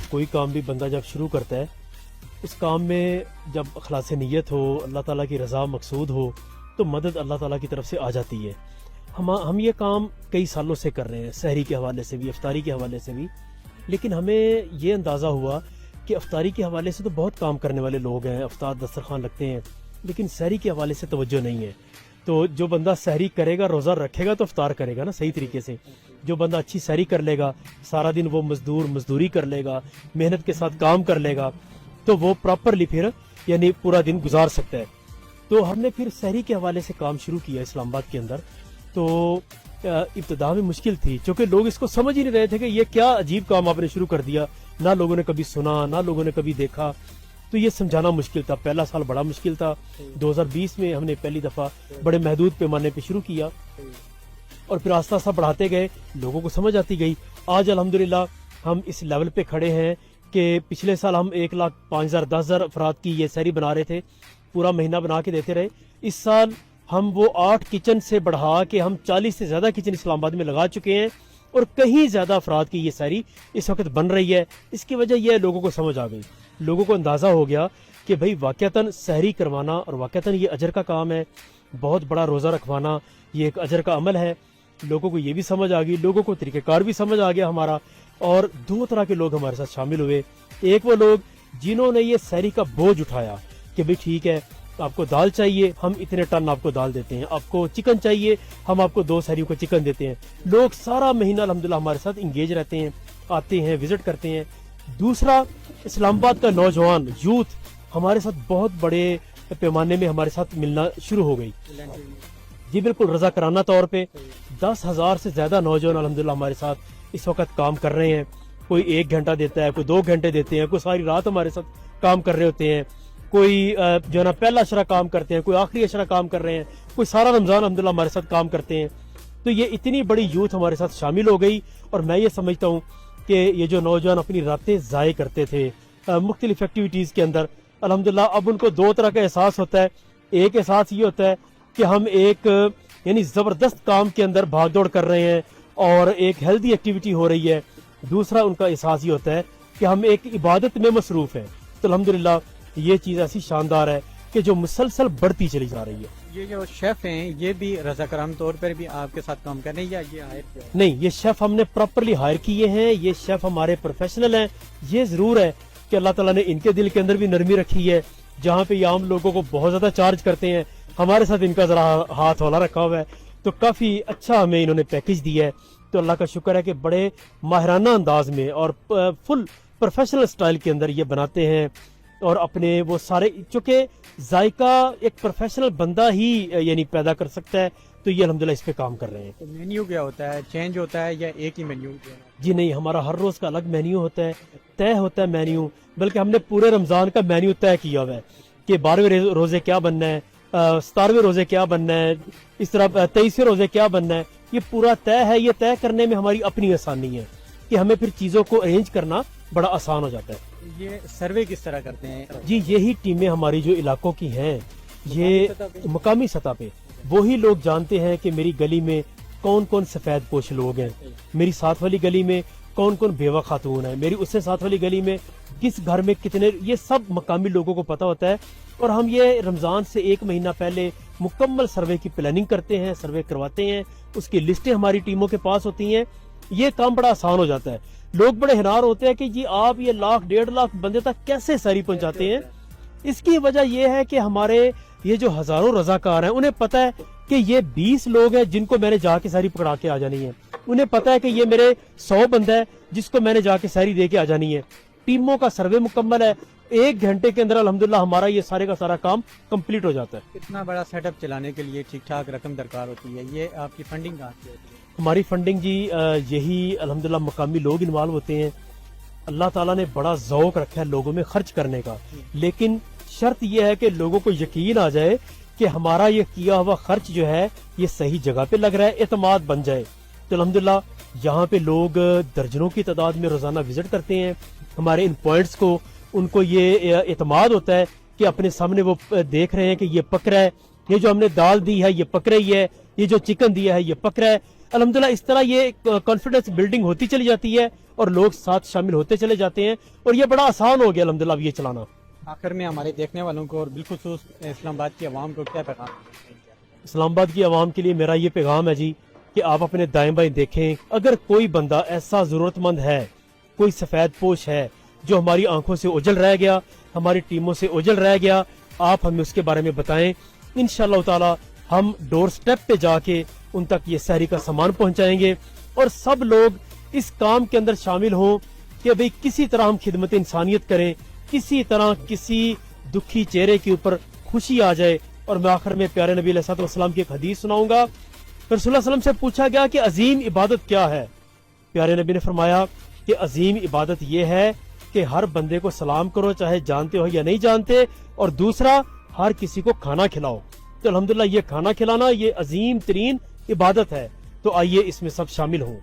کوئی کام بھی بندہ جب شروع کرتا ہے اس کام میں جب اخلاص نیت ہو، اللہ تعالیٰ کی رضا مقصود ہو تو مدد اللہ تعالیٰ کی طرف سے آ جاتی ہے۔ ہم یہ کام کئی سالوں سے کر رہے ہیں، سحری کے حوالے سے بھی، افطاری کے حوالے سے بھی، لیکن ہمیں یہ اندازہ ہوا کہ افطاری کے حوالے سے تو بہت کام کرنے والے لوگ ہیں، افطار دسترخوان لگتے ہیں، لیکن سحری کے حوالے سے توجہ نہیں ہے۔ تو جو بندہ سحری کرے گا، روزہ رکھے گا تو افطار کرے گا نا صحیح طریقے سے۔ جو بندہ اچھی سحری کر لے گا، سارا دن وہ مزدوری کر لے گا، محنت کے ساتھ کام کر لے گا، تو وہ پراپرلی پھر یعنی پورا دن گزار سکتا ہے۔ تو ہم نے پھر سحری کے حوالے سے کام شروع کیا اسلام آباد کے اندر۔ تو ابتدا میں مشکل تھی چونکہ لوگ اس کو سمجھ ہی نہیں رہے تھے کہ یہ کیا عجیب کام آپ نے شروع کر دیا، نہ لوگوں نے کبھی سنا، نہ لوگوں نے کبھی دیکھا، تو یہ سمجھانا مشکل تھا۔ پہلا سال بڑا مشکل تھا، 2020 میں ہم نے پہلی دفعہ بڑے محدود پیمانے پہ شروع کیا اور پھر آہستہ آہستہ بڑھاتے گئے، لوگوں کو سمجھ آتی گئی۔ آج الحمدللہ ہم اس لیول پہ کھڑے ہیں کہ پچھلے سال ہم 1,05,000 10,000 افراد کی یہ سحری بنا رہے تھے، پورا مہینہ بنا کے دیتے رہے۔ اس سال ہم وہ 8 کچن سے بڑھا کے ہم 40 سے زیادہ کچن اسلام آباد میں لگا چکے ہیں اور کہیں زیادہ افراد کی یہ سحری اس وقت بن رہی ہے۔ اس کی وجہ یہ ہے لوگوں کو سمجھ آ گئی، لوگوں کو اندازہ ہو گیا کہ بھائی واقعتاً سحری کروانا اور واقعتاً یہ اجر کا کام ہے، بہت بڑا روزہ رکھوانا یہ ایک اجر کا عمل ہے۔ لوگوں کو یہ بھی سمجھ آ گئی، لوگوں کو طریقہ کار بھی سمجھ آ گیا ہمارا، اور 2 طرح کے لوگ ہمارے ساتھ شامل ہوئے۔ ایک وہ لوگ جنہوں نے یہ سحری کا بوجھ اٹھایا کہ بھئی ٹھیک ہے، آپ کو دال چاہیے، ہم اتنے ٹن آپ کو دال دیتے ہیں، آپ کو چکن چاہیے، ہم آپ کو 2 سحریوں کو چکن دیتے ہیں۔ لوگ سارا مہینہ الحمدللہ ہمارے ساتھ انگیج رہتے ہیں، آتے ہیں، وزٹ کرتے ہیں۔ دوسرا، اسلام آباد کا نوجوان یوتھ ہمارے ساتھ بہت بڑے پیمانے میں ہمارے ساتھ ملنا شروع ہو گئی۔ جی بالکل، رضاکارانہ طور پہ 10,000 سے زیادہ نوجوان الحمدللہ ہمارے ساتھ اس وقت کام کر رہے ہیں۔ کوئی 1 گھنٹہ دیتا ہے، کوئی 2 گھنٹے دیتے ہیں، کوئی ساری رات ہمارے ساتھ کام کر رہے ہوتے ہیں، کوئی جو ہے نا پہلا اشرا کام کرتے ہیں، کوئی آخری اشرا کام کر رہے ہیں، کوئی سارا رمضان الحمدللہ ہمارے ساتھ کام کرتے ہیں۔ تو یہ اتنی بڑی یوتھ ہمارے ساتھ شامل ہو گئی، اور میں یہ سمجھتا ہوں کہ یہ جو نوجوان اپنی راتیں ضائع کرتے تھے مختلف ایکٹیویٹیز کے اندر، الحمدللہ اب ان کو 2 طرح کا احساس ہوتا ہے۔ ایک احساس یہ ہوتا ہے کہ ہم ایک یعنی زبردست کام کے اندر بھاگ دوڑ کر رہے ہیں اور ایک ہیلدی ایکٹیویٹی ہو رہی ہے۔ دوسرا ان کا احساس یہ ہوتا ہے کہ ہم ایک عبادت میں مصروف ہیں۔ تو الحمدللہ یہ چیز ایسی شاندار ہے کہ جو مسلسل بڑھتی چلی جا رہی ہے۔ یہ جو شیف ہیں یہ بھی رضاکارانہ طور پر بھی آپ کے ساتھ کام کر رہے ہیں یا یہ ہائر کیا؟ نہیں، یہ شیف ہم نے پراپرلی ہائر کیے ہیں، یہ شیف ہمارے پروفیشنل ہیں۔ یہ ضرور ہے کہ اللہ تعالیٰ نے ان کے دل کے اندر بھی نرمی رکھی ہے، جہاں پہ یہ عام لوگوں کو بہت زیادہ چارج کرتے ہیں، ہمارے ساتھ ان کا ذرا ہاتھ ہولا رکھا ہوا ہے، تو کافی اچھا ہمیں انہوں نے پیکج دیا ہے۔ تو اللہ کا شکر ہے کہ بڑے ماہرانہ انداز میں اور فل پروفیشنل سٹائل کے اندر یہ بناتے ہیں، اور اپنے وہ سارے چونکہ ذائقہ ایک پروفیشنل بندہ ہی یعنی پیدا کر سکتا ہے، تو یہ الحمدللہ اس پہ کام کر رہے ہیں۔ تو مینیو کیا ہوتا ہے، چینج ہوتا ہے یا ایک ہی مینیو؟ جی نہیں، ہمارا ہر روز کا الگ مینیو ہوتا ہے، طے ہوتا ہے مینیو، بلکہ ہم نے پورے رمضان کا مینیو طے کیا ہوا ہے کہ 12ویں روزے کیا بننا ہے، 17ویں روزے کیا بننا ہے، اس طرح 23ویں روزے کیا بننا ہے، یہ پورا طے ہے۔ یہ طے کرنے میں ہماری اپنی آسانی ہے کہ ہمیں پھر چیزوں کو ارینج کرنا بڑا آسان ہو جاتا ہے۔ یہ سروے کس طرح کرتے ہیں؟ جی یہی ٹیمیں ہماری جو علاقوں کی ہیں، یہ مقامی سطح پہ وہی لوگ جانتے ہیں کہ میری گلی میں کون کون سفید پوش لوگ ہیں، میری ساتھ والی گلی میں کون کون بیوہ خاتون ہیں، میری اس سے ساتھ والی گلی میں کس گھر میں کتنے، یہ سب مقامی لوگوں کو پتہ ہوتا ہے۔ اور ہم یہ رمضان سے 1 مہینہ پہلے مکمل سروے کی پلاننگ کرتے ہیں، سروے کرواتے ہیں، اس کی لسٹیں ہماری ٹیموں کے پاس ہوتی ہیں۔ یہ کام بڑا آسان ہو جاتا ہے۔ لوگ بڑے حیران ہوتے ہیں کہ جی آپ یہ 1,00,000 1.5 لاکھ بندے تک کیسے سحری پہنچاتے ہیں۔ اس کی وجہ یہ ہے کہ ہمارے یہ جو ہزاروں رضاکار ہیں انہیں پتہ ہے کہ یہ 20 لوگ ہیں جن کو میں نے جا کے سحری پکڑا کے آ جانی ہے، انہیں پتہ ہے کہ یہ میرے 100 بندہ ہے جس کو میں نے جا کے سحری دے کے آ جانی ہے۔ ٹیموں کا سروے مکمل ہے، 1 گھنٹے کے اندر الحمدللہ ہمارا یہ سارے کا سارا کام کمپلیٹ ہو جاتا ہے۔ اتنا بڑا سیٹ اپ چلانے کے لیے ٹھیک ٹھاک رقم درکار ہوتی ہے، یہ آپ کی فنڈنگ کہاں سے ہوتی ہے؟ ہماری فنڈنگ جی یہی الحمدللہ مقامی لوگ انوالو ہوتے ہیں۔ اللہ تعالیٰ نے بڑا ذوق رکھا ہے لوگوں میں خرچ کرنے کا، لیکن شرط یہ ہے کہ لوگوں کو یقین آ جائے کہ ہمارا یہ کیا ہوا خرچ جو ہے یہ صحیح جگہ پہ لگ رہا ہے، اعتماد بن جائے۔ تو الحمدللہ یہاں پہ لوگ درجنوں کی تعداد میں روزانہ وزٹ کرتے ہیں ہمارے ان پوائنٹس کو، ان کو یہ اعتماد ہوتا ہے کہ اپنے سامنے وہ دیکھ رہے ہیں کہ یہ پک رہا ہے، یہ جو ہم نے دال دی ہے یہ پک رہی ہے، یہ جو چکن دیا ہے یہ پک رہا ہے۔ الحمدللہ اس طرح یہ کانفیڈنس بلڈنگ ہوتی چلی جاتی ہے اور لوگ ساتھ شامل ہوتے چلے جاتے ہیں اور یہ بڑا آسان ہو گیا الحمدللہ اب یہ چلانا. آخر میں ہمارے دیکھنے والوں کو اور بالخصوص اسلام آباد کی عوام کو کیا پیغام دینا چاہیے؟ اسلام آباد کی عوام کے لیے میرا یہ پیغام ہے جی کہ آپ اپنے دائیں بائیں دیکھیں. اگر کوئی بندہ ایسا ضرورت مند ہے, کوئی سفید پوش ہے جو ہماری آنکھوں سے اوجھل رہ گیا, ہماری ٹیموں سے اوجھل رہ گیا, آپ ہمیں اس کے بارے میں بتائیں. انشاءاللہ تعالی ہم ڈور سٹیپ پہ جا کے ان تک یہ سحری کا سامان پہنچائیں گے اور سب لوگ اس کام کے اندر شامل ہوں کہ بھئی کسی طرح ہم خدمت انسانیت کریں, کسی طرح کسی دکھی چہرے کے اوپر خوشی آ جائے. اور میں آخر میں پیارے نبی علیہ الصلوۃ والسلام کی ایک حدیث سناؤں گا. رسول اللہ صلی اللہ علیہ وسلم سے پوچھا گیا کہ عظیم عبادت کیا ہے؟ پیارے نبی نے فرمایا کہ عظیم عبادت یہ ہے کہ ہر بندے کو سلام کرو چاہے جانتے ہو یا نہیں جانتے, اور دوسرا ہر کسی کو کھانا کھلاؤ. تو الحمدللہ یہ کھانا کھلانا یہ عظیم ترین عبادت ہے. تو آئیے اس میں سب شامل ہوں.